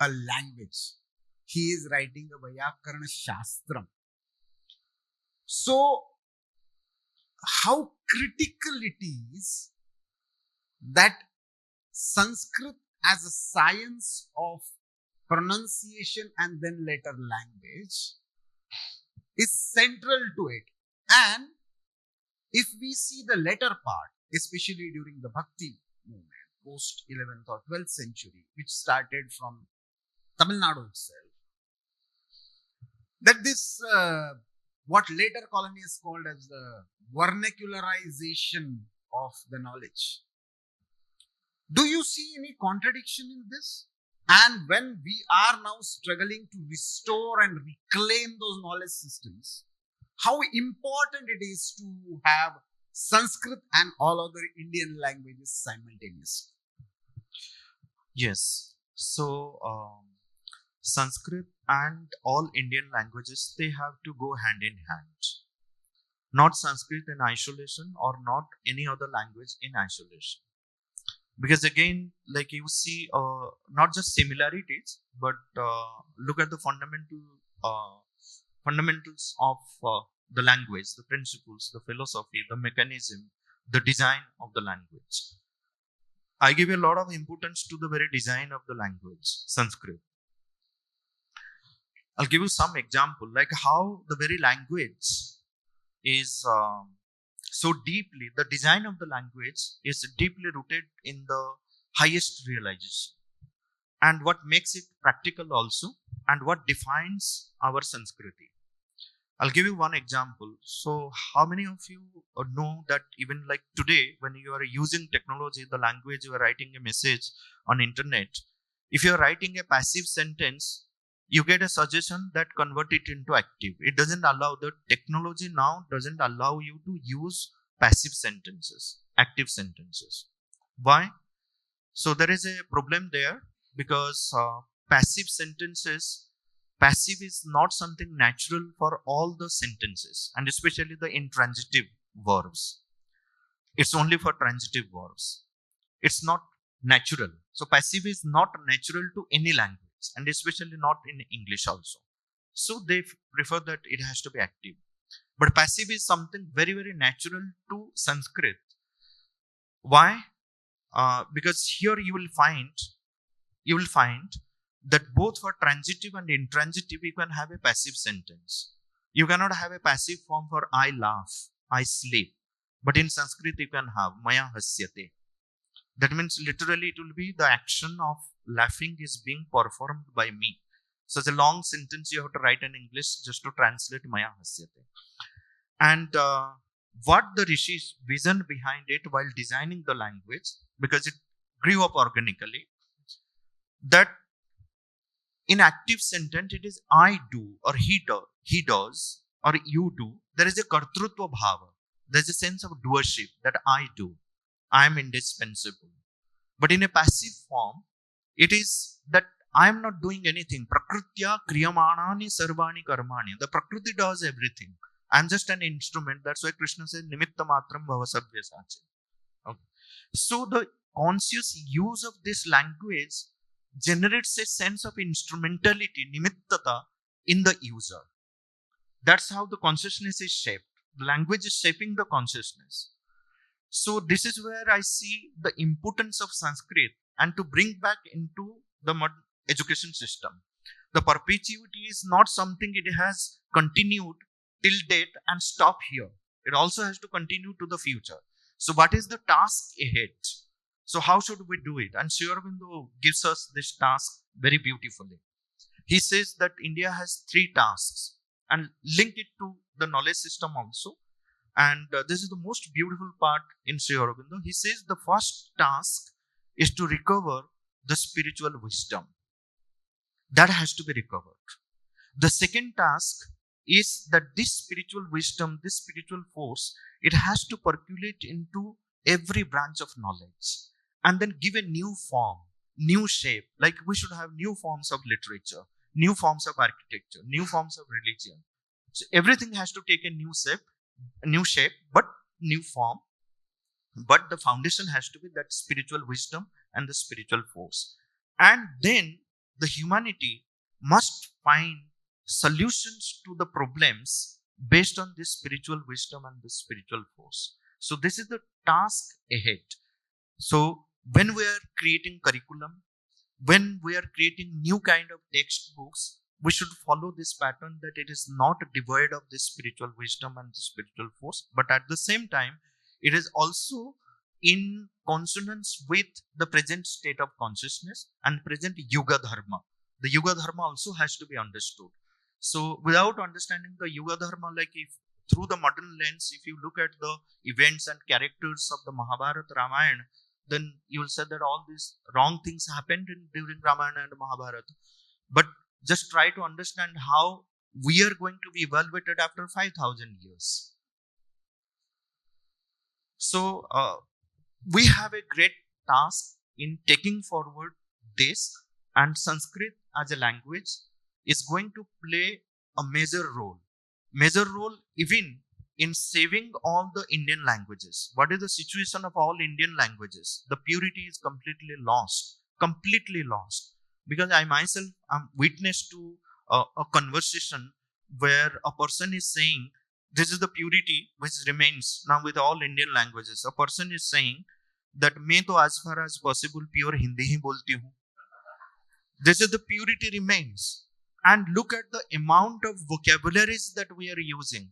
S2: a language. He is writing a Vyakarana Shastram. So, how critical it is that Sanskrit as a science of pronunciation and then later language is central to it. And if we see the later part, especially during the Bhakti movement, post 11th or 12th century, which started from Tamil Nadu itself, that this, what later colonials called as the vernacularization of the knowledge, Do you see any contradiction in this? And when we are now struggling to restore and reclaim those knowledge systems, how important it is to have Sanskrit and all other Indian languages simultaneously.
S3: Yes. So, Sanskrit and all Indian languages, they have to go hand in hand. Not Sanskrit in isolation or not any other language in isolation. Because again, like you see, not just similarities, but look at the fundamentals of the language, the principles, the philosophy, the mechanism, the design of the language. I give a lot of importance to the very design of the language, Sanskrit. I'll give you some example, like how the very language is so deeply, the design of the language is deeply rooted in the highest realization. And what makes it practical also, and what defines our Sanskriti. I'll give you one example. So, how many of you know that even like today, when you are using technology, the language, you are writing a message on internet, if you are writing a passive sentence, you get a suggestion that convert it into active. It doesn't allow, the technology now doesn't allow you to use passive sentences, active sentences. Why? So there is a problem there because passive sentences, passive is not something natural for all the sentences and especially the intransitive verbs. It's only for transitive verbs. It's not natural. So passive is not natural to any language and especially not in English also. So they prefer that it has to be active. But passive is something very, very natural to Sanskrit. Why? Because here you will find that both for transitive and intransitive you can have a passive sentence. You cannot have a passive form for I laugh, I sleep. But in Sanskrit you can have Maya hasyate. That means literally it will be the action of laughing is being performed by me. Such a long sentence you have to write in English just to translate Maya hasyate. And what the Rishi's vision behind it while designing the language, because it grew up organically, that in active sentence it is I do or he does or you do. There is a kartrutva bhava. There is a sense of doership that I do. I am indispensable. But in a passive form, it is that I am not doing anything. Prakrutya kriyamanani sarvani karmani. The Prakriti does everything. I am just an instrument. That's why Krishna says nimitta matram bhavasabhyasache. Okay. So the conscious use of this language generates a sense of instrumentality, nimittata, in the user. That's how the consciousness is shaped. The language is shaping the consciousness. So this is where I see the importance of Sanskrit and to bring back into the modern education system. The perpetuity is not something it has continued till date and stop here. It also has to continue to the future. So what is the task ahead? So how should we do it? And Sri Aurobindo gives us this task very beautifully. He says that India has 3 tasks and link it to the knowledge system also. And this is the most beautiful part in Sri Aurobindo. He says the first task is to recover the spiritual wisdom. That has to be recovered. The second task is that this spiritual wisdom, this spiritual force, it has to percolate into every branch of knowledge and then give a new form, new shape. Like we should have new forms of literature, new forms of architecture, new forms of religion. So everything has to take a new shape, but new form. But the foundation has to be that spiritual wisdom and the spiritual force. And then the humanity must find solutions to the problems based on this spiritual wisdom and this spiritual force. So this is the task ahead. So when we are creating curriculum, when we are creating new kind of textbooks, we should follow this pattern that it is not devoid of this spiritual wisdom and the spiritual force, but at the same time, it is also in consonance with the present state of consciousness and present Yuga Dharma. The Yuga Dharma also has to be understood. So without understanding the Yuga Dharma, like if through the modern lens, if you look at the events and characters of the Mahabharata, Ramayana, then you will say that all these wrong things happened during Ramayana and Mahabharata. But just try to understand how we are going to be evaluated after 5,000 years. So we have a great task in taking forward this, and Sanskrit as a language is going to play a major role even in saving all the Indian languages. What is the situation of all Indian languages? The purity is completely lost. Because I myself am witness to a conversation where a person is saying, this is the purity which remains now with all Indian languages. A person is saying that मैं तो as far as possible pure Hindi ही बोलती हूँ. This is the purity remains. And look at the amount of vocabularies that we are using.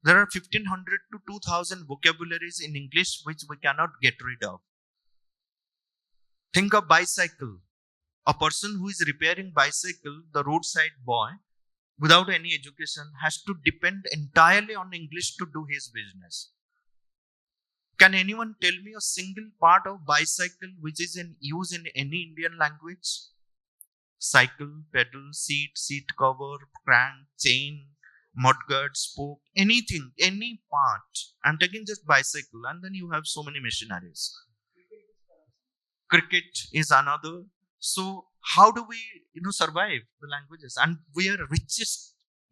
S3: There are 1500 to 2000 vocabularies in English which we cannot get rid of. Think of bicycle. A person who is repairing bicycle, the roadside boy, without any education, has to depend entirely on English to do his business. Can anyone tell me a single part of bicycle which is in use in any Indian language? Cycle, pedal, seat cover, crank, chain, mudguard, spoke, anything, any part. I'm taking just bicycle, and then you have so many machineries. Cricket is another. So how do we, survive the languages? And we are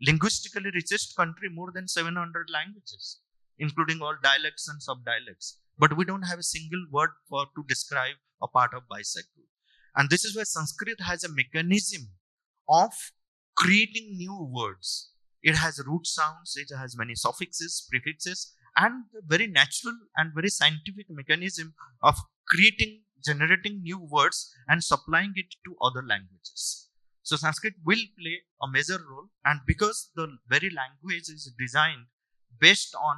S3: linguistically richest country, more than 700 languages, including all dialects and subdialects. But we don't have a single word to describe a part of bicycle. And this is why Sanskrit has a mechanism of creating new words. It has root sounds, it has many suffixes, prefixes, and a very natural and very scientific mechanism of generating new words and supplying it to other languages. So Sanskrit will play a major role, and because the very language is designed based on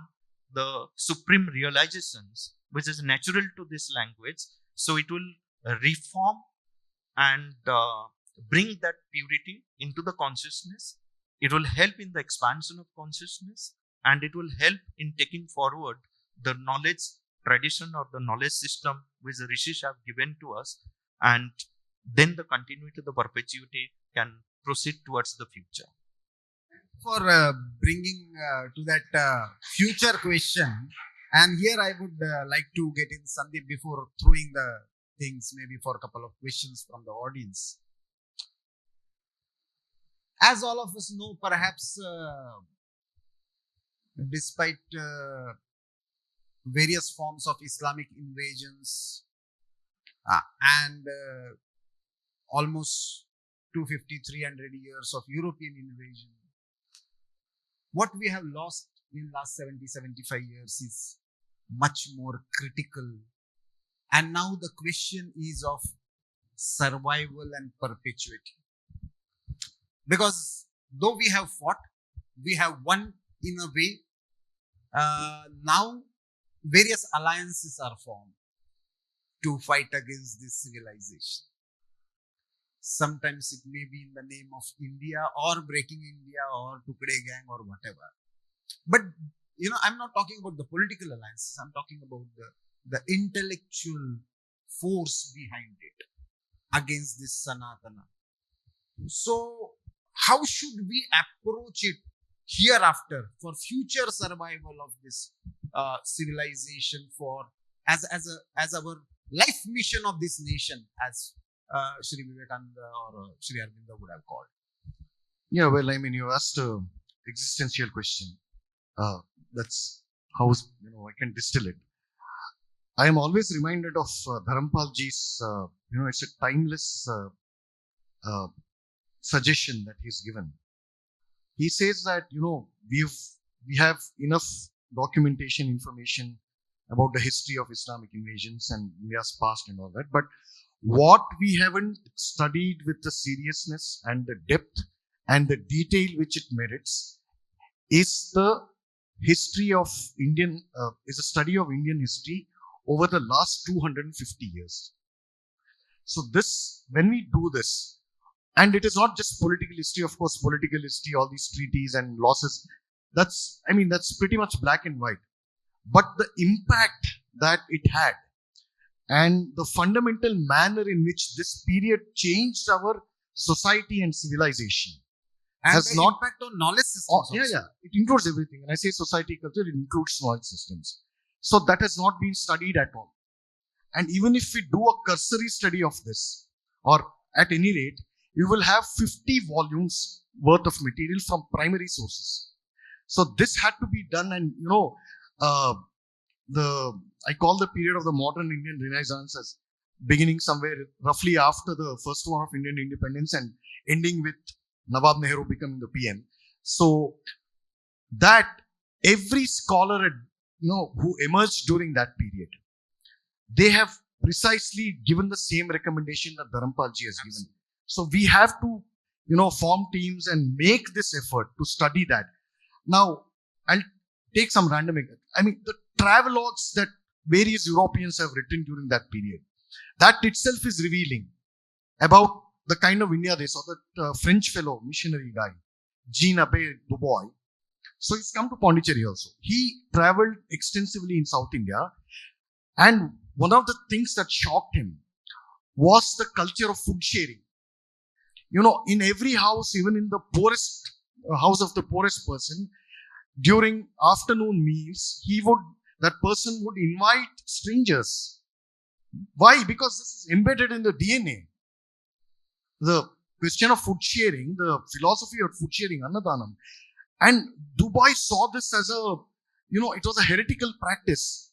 S3: the supreme realizations which is natural to this language, so it will reform and bring that purity into the consciousness. It will help in the expansion of consciousness, and it will help in taking forward the knowledge tradition or the knowledge system which the rishis have given to us, and then the continuity of the perpetuity can proceed towards the future.
S2: For bringing to that future question, and here I would like to get in Sandeep before throwing the things, maybe for a couple of questions from the audience. As all of us know, perhaps despite various forms of Islamic invasions and almost 250-300 years of European invasion, what we have lost in last 70-75 years is much more critical. And now the question is of survival and perpetuity. Because though we have fought, we have won in a way. Now various alliances are formed to fight against this civilization. Sometimes it may be in the name of India or breaking India or Tukde Gang or whatever. But, I'm not talking about the political alliances. I'm talking about the intellectual force behind it against this Sanatana. So, how should we approach it hereafter for future survival of this civilization, for as our life mission of this nation, as Shri Vivekananda or Shri Aurobindo would have called?
S4: Yeah, well, you asked an existential question. That's how I can distill it. I am always reminded of Dharampal ji's, it's a timeless suggestion that he's given. He says that, we have enough documentation, information about the history of Islamic invasions and India's past and all that. But what we haven't studied with the seriousness and the depth and the detail which it merits is the history of is a study of Indian history over the last 250 years. So when we do this, and it is not just political history, of course, political history, all these treaties and losses, that's pretty much black and white. But the impact that it had, and the fundamental manner in which this period changed our society and civilization.
S2: And
S4: Has
S2: the
S4: not-
S2: impact on knowledge systems.
S4: Yeah,
S2: also.
S4: yeah. It includes everything. When I say society culture, it includes knowledge systems. So that has not been studied at all. And even if we do a cursory study of this, or at any rate, you will have 50 volumes worth of material from primary sources. So this had to be done, and I call the period of the modern Indian Renaissance as beginning somewhere roughly after the first war of Indian independence and ending with Nawab Nehru becoming the PM. So that every scholar who emerged during that period, they have precisely given the same recommendation that Dharampalji has given. So we have to, form teams and make this effort to study that. Now, I'll take some random. The travelogues that various Europeans have written during that period, that itself is revealing about the kind of India they saw. That French fellow, missionary guy, Jean-Abbé Dubois. So he's come to Pondicherry also. He traveled extensively in South India, and one of the things that shocked him was the culture of food sharing. In every house, even in the poorest house of the poorest person, during afternoon meals, that person would invite strangers. Why? Because this is embedded in the DNA. The question of food sharing, the philosophy of food sharing, Annadanam. And Dubai saw this as it was a heretical practice.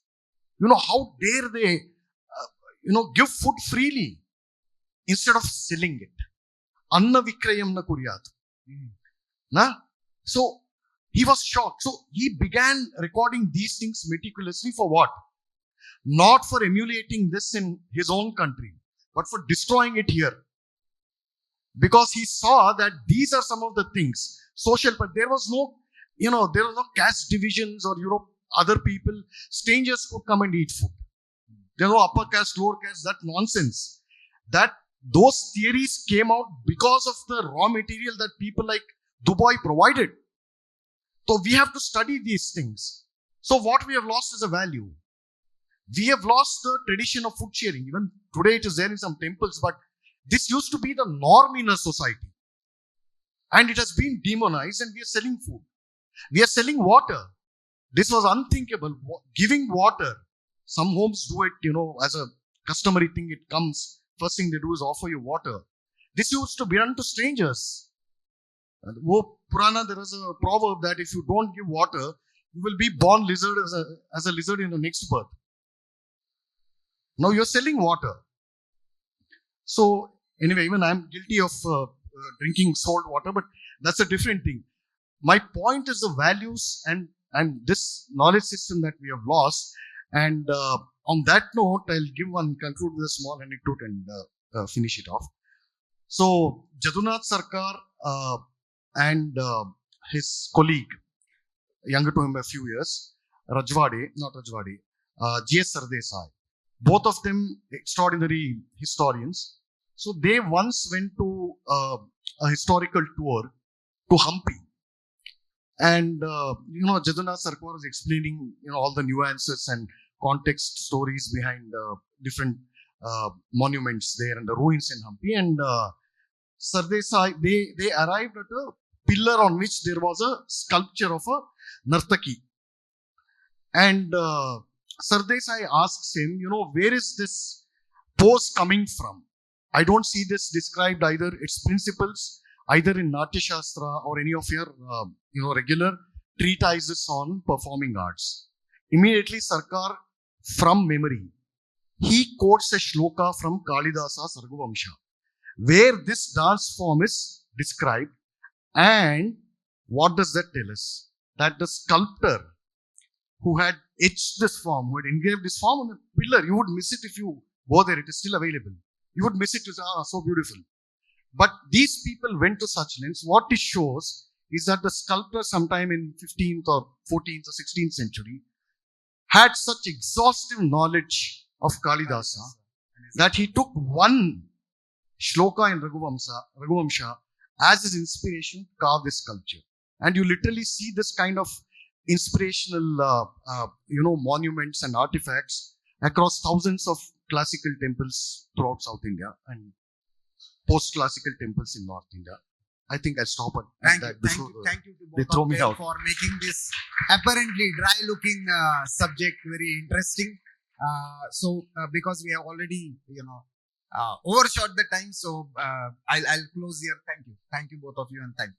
S4: How dare they, give food freely instead of selling it. Anna vikrayam na kuryat. So he was shocked. So he began recording these things meticulously for what? Not for emulating this in his own country, but for destroying it here. Because he saw that these are some of the things, social, but there was no caste divisions or other people, strangers could come and eat food. There was no upper caste, lower caste, that nonsense. Those theories came out because of the raw material that people like Dubois provided. So we have to study these things. So what we have lost is a value. We have lost the tradition of food sharing. Even today it is there in some temples, but this used to be the norm in a society. And it has been demonized, and we are selling food. We are selling water. This was unthinkable. Giving water. Some homes do it, as a customary thing. It comes. First thing they do is offer you water. This used to be done to strangers. And Purana, there is a proverb that if you don't give water, you will be born lizard as a lizard in the next birth. Now you're selling water. So anyway, even I'm guilty of drinking salt water, but that's a different thing. My point is the values and this knowledge system that we have lost. And on that note, I'll conclude with a small anecdote and finish it off. So Jadunath Sarkar and his colleague, younger to him by a few years, G.S. Sardesai, both of them extraordinary historians. So they once went to a historical tour to Hampi. And, Jadunath Sarkar was explaining, all the nuances and context stories behind different monuments there and the ruins in Hampi. And Sardesai, they arrived at a pillar on which there was a sculpture of a Nartaki. And Sardesai asks him, where is this pose coming from? I don't see this described either its principles, either in Natya Shastra or any of your, regular treatises on performing arts. Immediately, Sarkar, from memory, he quotes a shloka from Kalidasa's Raghuvamsha, where this dance form is described. And what does that tell us? That the sculptor who had etched this form, who had engraved this form on a pillar, you would miss it if you go there. It is still available. You would miss it to say, so beautiful. But these people went to such lengths. What it shows is that the sculptor sometime in 15th or 14th or 16th century had such exhaustive knowledge of Kalidasa that he took one shloka in Raghuvamsha as his inspiration to carve this sculpture. And you literally see this kind of inspirational, monuments and artifacts across thousands of classical temples throughout South India and post-classical temples in North India. I think I'll stop at
S2: Thank
S4: that
S2: you.
S4: before
S2: Thank you to
S4: they
S2: both
S4: throw
S2: of
S4: me
S2: them
S4: out.
S2: for making this apparently dry-looking subject very interesting. Because we have already, overshot the time, so I'll close here. Thank you both of you, and thank you.